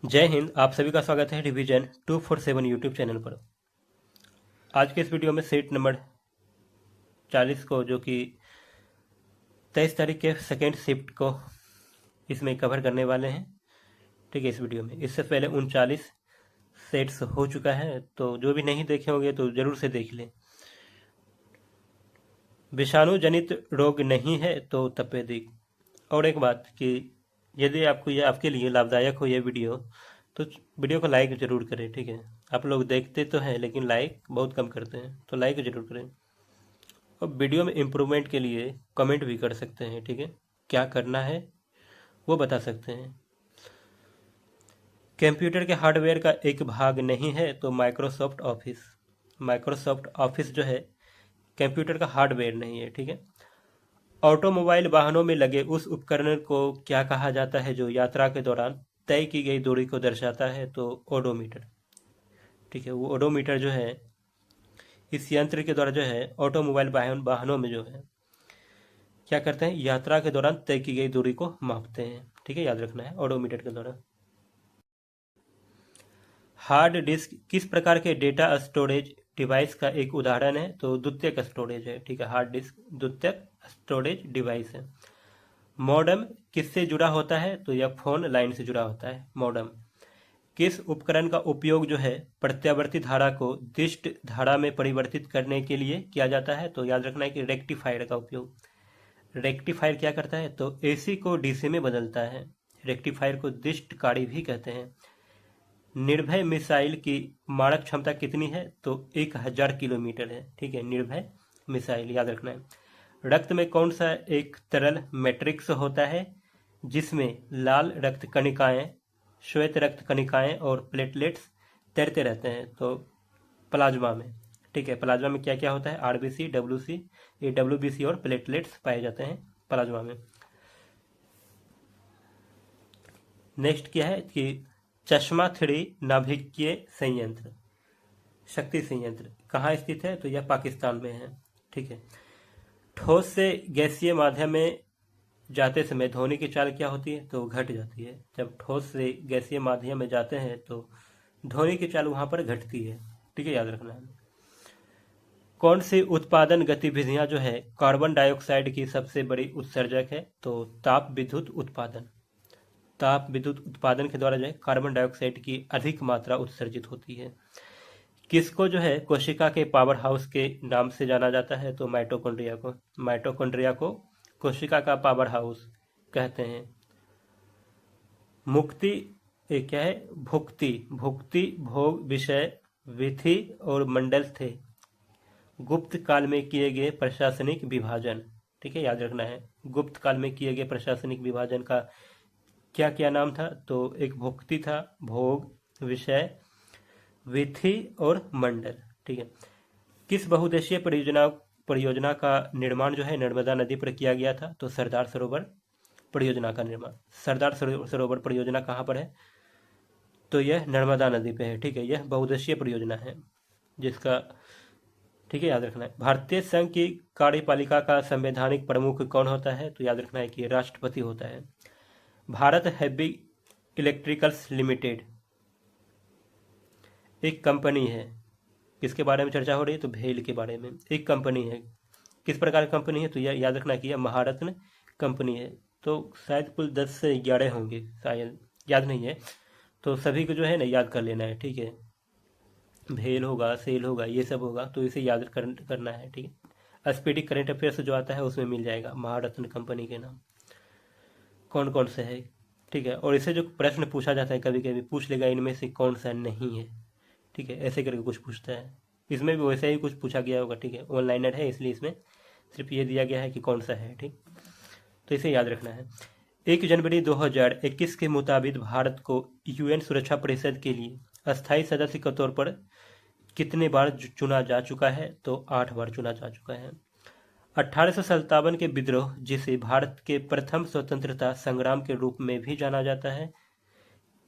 जय हिंद। आप सभी का स्वागत है रिवीजन 247 यूट्यूब चैनल पर। आज के इस वीडियो में सेट नंबर 40 को, जो कि 23 तारीख के सेकेंड शिफ्ट को इसमें कवर करने वाले हैं। ठीक है, इस वीडियो में इससे पहले 39 सेट्स हो चुका है, तो जो भी नहीं देखे होंगे तो ज़रूर से देख लें। विषाणु जनित रोग नहीं है तो तपेदिक। और एक बात कि यदि आपको ये आपके लिए लाभदायक हो ये वीडियो, तो वीडियो को लाइक ज़रूर करें। ठीक है, आप लोग देखते तो हैं लेकिन लाइक बहुत कम करते हैं, तो लाइक ज़रूर करें। और वीडियो में इम्प्रूवमेंट के लिए कमेंट भी कर सकते हैं। ठीक है, क्या करना है वो बता सकते हैं। कंप्यूटर के हार्डवेयर का एक भाग नहीं है तो माइक्रोसॉफ्ट ऑफिस। माइक्रोसॉफ्ट ऑफिस जो है कंप्यूटर का हार्डवेयर नहीं है। ठीक है, ऑटोमोबाइल वाहनों में लगे उस उपकरण को क्या कहा जाता है जो यात्रा के दौरान तय की गई दूरी को दर्शाता है? तो ओडोमीटर। ठीक है, वो ओडोमीटर जो है इस यंत्र के द्वारा जो है ऑटोमोबाइल वाहनों में जो है क्या करते हैं, यात्रा के दौरान तय की गई दूरी को मापते हैं। ठीक है, याद रखना है ओडोमीटर के द्वारा। हार्ड डिस्क किस प्रकार के डेटा स्टोरेज डिवाइस का एक उदाहरण है? तो द्वितीयक स्टोरेज है। ठीक है, हार्ड डिस्क द्वितीयक स्टोरेज डिवाइस है। मॉडेम किससे जुड़ा होता है? तो यह फोन लाइन से जुड़ा होता है मॉडेम। किस उपकरण का उपयोग जो है प्रत्यावर्ती धारा को दिष्ट धारा में परिवर्तित करने के लिए किया जाता है? तो याद रखना है कि रेक्टिफायर का उपयोग। रेक्टिफायर क्या करता है? तो एसी को डीसी में बदलता है। रेक्टिफायर को दिष्टकारी भी कहते हैं। निर्भय मिसाइल की मारक क्षमता कितनी है? तो 1000 किलोमीटर है। ठीक है, निर्भय मिसाइल याद रखना है। रक्त में कौन सा एक तरल मैट्रिक्स होता है जिसमें लाल रक्त कणिकाएं, श्वेत रक्त कणिकाएं और प्लेटलेट्स तैरते रहते हैं? तो प्लाज्मा में। ठीक है, प्लाज्मा में क्या क्या होता है? आरबीसी, डब्ल्यूसी, ये डब्ल्यूबीसी और प्लेटलेट्स पाए जाते हैं प्लाज्मा में। नेक्स्ट क्या है कि चश्मा 3 नाभिकीय संयंत्र, शक्ति संयंत्र कहाँ स्थित है? तो यह पाकिस्तान में है। ठीक है, ठोस से गैसीय माध्यम में जाते समय ध्वनि की चाल क्या होती है? तो घट जाती है। जब ठोस से गैसीय माध्यम में जाते हैं तो ध्वनि की चाल वहां पर घटती है। ठीक है, याद रखना है। कौन सी उत्पादन गतिविधियां जो है कार्बन डाइऑक्साइड की सबसे बड़ी उत्सर्जक है? तो ताप विद्युत उत्पादन। ताप विद्युत उत्पादन के द्वारा जो है कार्बन डाइऑक्साइड की अधिक मात्रा उत्सर्जित होती है। किसको जो है कोशिका के पावर हाउस के नाम से जाना जाता है? तो माइटोकॉन्ड्रिया को। माइटोकॉन्ड्रिया को कोशिका का पावर हाउस कहते हैं। मुक्ति ये क्या है? भुक्ति। भुक्ति भोग विषय विधि और मंडल थे गुप्त काल में किए गए प्रशासनिक विभाजन। ठीक है, याद रखना है गुप्त काल में किए गए प्रशासनिक विभाजन का क्या क्या नाम था? तो एक भुक्ति था, भोग, विषय, विधि और मंडल। ठीक है, किस बहुउद्देशीय परियोजना परियोजना का निर्माण जो है नर्मदा नदी पर किया गया था? तो सरदार सरोवर परियोजना का निर्माण। सरदार सरोवर परियोजना कहाँ पर है? तो यह नर्मदा नदी पे है। ठीक है, यह बहुउद्देशीय परियोजना है जिसका, ठीक है, याद रखना है। भारतीय संघ की कार्यपालिका का संवैधानिक प्रमुख कौन होता है? तो याद रखना है कि राष्ट्रपति होता है। भारत हैवी इलेक्ट्रिकल्स लिमिटेड एक कंपनी है, किसके बारे में चर्चा हो रही है? तो भेल के बारे में एक कंपनी है। किस प्रकार की कंपनी है? तो यह याद रखना कि यह महारत्न कंपनी है। तो शायद कुल 10 से 11 होंगे, शायद याद नहीं है, तो सभी को जो है ना याद कर लेना है। ठीक है, भेल होगा, सेल होगा, ये सब होगा, तो इसे याद करना है। ठीक है, स्पीडी करंट अफेयर्स जो आता है उसमें मिल जाएगा महारत्न कंपनी के नाम कौन कौन से है। ठीक है, और इसे जो प्रश्न पूछा जाता है कभी कभी पूछ लेगा इनमें से कौन सा नहीं है। ठीक है, ऐसे करके कुछ पूछता है। इसमें भी वैसे ही कुछ पूछा गया होगा। ठीक है, ऑनलाइनर है इसलिए इसमें सिर्फ ये दिया गया है कि कौन सा है। ठीक, तो इसे याद रखना है। 1 जनवरी 2021 के मुताबिक भारत को यूएन सुरक्षा परिषद के लिए अस्थायी सदस्य के तौर पर कितने बार चुना जा चुका है? तो 8 बार चुना जा चुका है। 1857 के विद्रोह, जिसे भारत के प्रथम स्वतंत्रता संग्राम के रूप में भी जाना जाता है,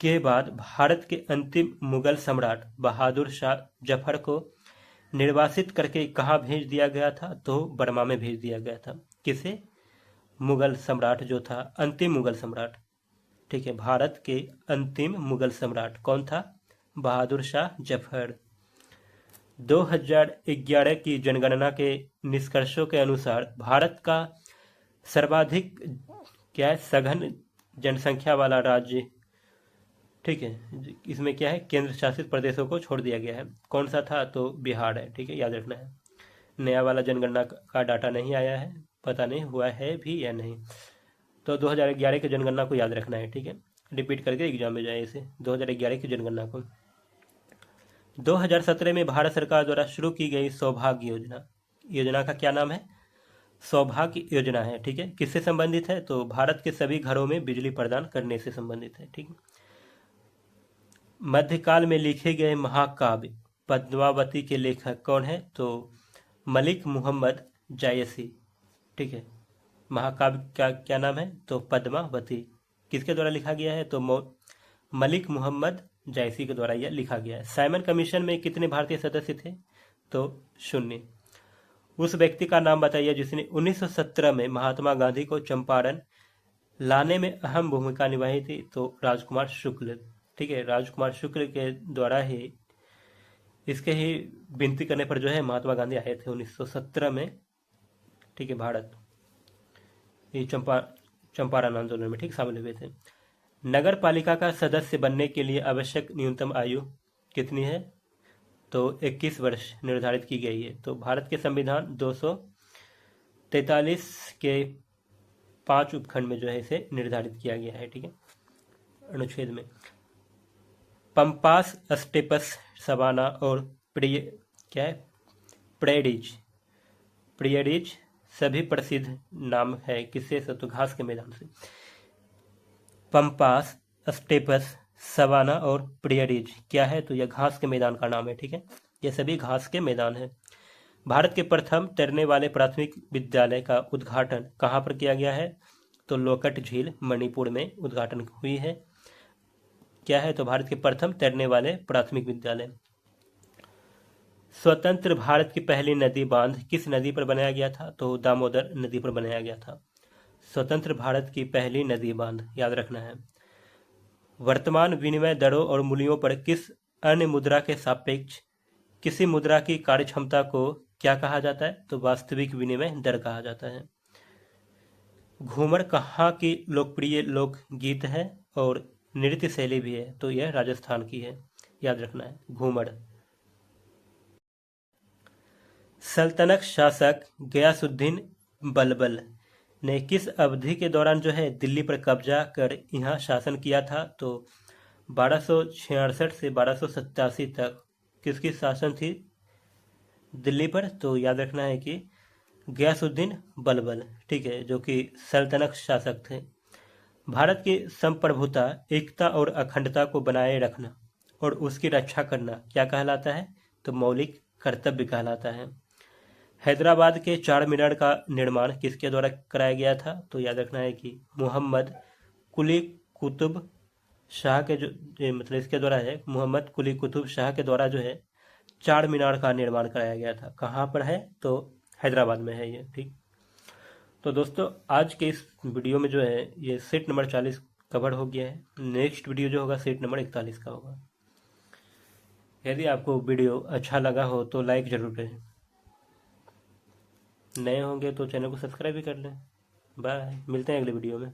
के बाद भारत के अंतिम मुगल सम्राट बहादुर शाह जफर को निर्वासित करके कहाँ भेज दिया गया था? तो बर्मा में भेज दिया गया था। किसे? मुगल सम्राट जो था, अंतिम मुगल सम्राट। ठीक है, भारत के अंतिम मुगल सम्राट कौन था? बहादुर शाह जफर। 2011 की जनगणना के निष्कर्षों के अनुसार भारत का सर्वाधिक क्या है, सघन जनसंख्या वाला राज्य, ठीक है, इसमें क्या है, केंद्र शासित प्रदेशों को छोड़ दिया गया है। कौन सा था? तो बिहार है, ठीक है, याद रखना है। नया वाला जनगणना का डाटा नहीं आया है, पता नहीं हुआ है भी या नहीं। तो 2011 की जनगणना को याद रखना है, ठीक है, रिपीट करके एग्जाम में जाए इसे, 2011 की जनगणना को। 2017 में भारत सरकार द्वारा शुरू की गई सौभाग्य योजना, योजना का क्या नाम है? सौभाग्य योजना है, ठीक है। किससे संबंधित है? तो भारत के सभी घरों में बिजली प्रदान करने से संबंधित है, ठीक है। मध्यकाल में लिखे गए महाकाव्य पद्मावती के लेखक कौन है? तो मलिक मुहम्मद जायसी, ठीक है। महाकाव्य का क्या नाम है? तो पद्मावती। किसके द्वारा लिखा गया है? तो मलिक मुहम्मद जायसी के द्वारा यह लिखा गया है। साइमन कमीशन में कितने भारतीय सदस्य थे? तो 0। उस व्यक्ति का नाम बताइए जिसने 1917 में महात्मा गांधी को चंपारण लाने में अहम भूमिका निभाई थी। तो राजकुमार शुक्ल, ठीक है, राजकुमार शुक्ल के द्वारा ही, इसके ही विनती करने पर जो है महात्मा गांधी आए थे 1917 में, ठीक है, भारत, ये चंपारण आंदोलन में, ठीक, शामिल हुए थे। नगर पालिका का सदस्य बनने के लिए आवश्यक न्यूनतम आयु कितनी है? तो 21 वर्ष निर्धारित की गई है। तो भारत के संविधान 243 के 5 उपखंड में जो है इसे निर्धारित किया गया है, ठीक है, अनुच्छेद में। पंपास, स्टेपस, सवाना और क्या है, प्रियडीज सभी प्रसिद्ध नाम है किससे? तो घास के मैदान से। पंपास, स्टेपस, सवाना और प्रियडीज क्या है? तो यह घास के मैदान का नाम है, ठीक है, ये सभी घास के मैदान है। भारत के प्रथम तैरने वाले प्राथमिक विद्यालय का उद्घाटन कहाँ पर किया गया है? तो लोकट झील, मणिपुर में उद्घाटन हुई है। क्या है? तो भारत के प्रथम तैरने वाले प्राथमिक विद्यालय। स्वतंत्र भारत की पहली नदी बांध किस नदी पर बनाया गया था? तो दामोदर नदी पर बनाया गया था। स्वतंत्र भारत की पहली नदी बांध, याद रखना है। वर्तमान विनिमय दरों और मूल्यों पर किस अन्य मुद्रा के सापेक्ष किसी मुद्रा की कार्यक्षमता को क्या कहा जाता है? तो वास्तविक विनिमय दर कहा जाता है। घूमर कहाँ की लोकप्रिय लोकगीत है और नृत्य शैली भी है? तो यह राजस्थान की है, याद रखना है, घूमर। सल्तनत शासक गयासुद्दीन बलबल ने किस अवधि के दौरान जो है दिल्ली पर कब्जा कर यहाँ शासन किया था? तो 1266 से 1287 तक किसकी शासन थी दिल्ली पर? तो याद रखना है कि गयासुद्दीन बलबल, ठीक है, जो कि सल्तनत शासक थे। भारत की संप्रभुता, एकता और अखंडता को बनाए रखना और उसकी रक्षा करना क्या कहलाता है? तो मौलिक कर्तव्य कहलाता है। हैदराबाद के चार मीनार का निर्माण किसके द्वारा कराया गया था? तो याद रखना है कि मोहम्मद कुली कुतुब शाह के मतलब इसके द्वारा है, मोहम्मद कुली कुतुब शाह के द्वारा जो है चार मीनार का निर्माण कराया गया था। कहाँ पर है? तो हैदराबाद में है ये, ठीक। तो दोस्तों आज के इस वीडियो में जो है ये सेट नंबर 40 कवर हो गया है। नेक्स्ट वीडियो जो होगा सेट नंबर 41 का होगा। यदि आपको वीडियो अच्छा लगा हो तो लाइक जरूर करें, नए होंगे तो चैनल को सब्सक्राइब भी कर लें। बाय, मिलते हैं अगले वीडियो में।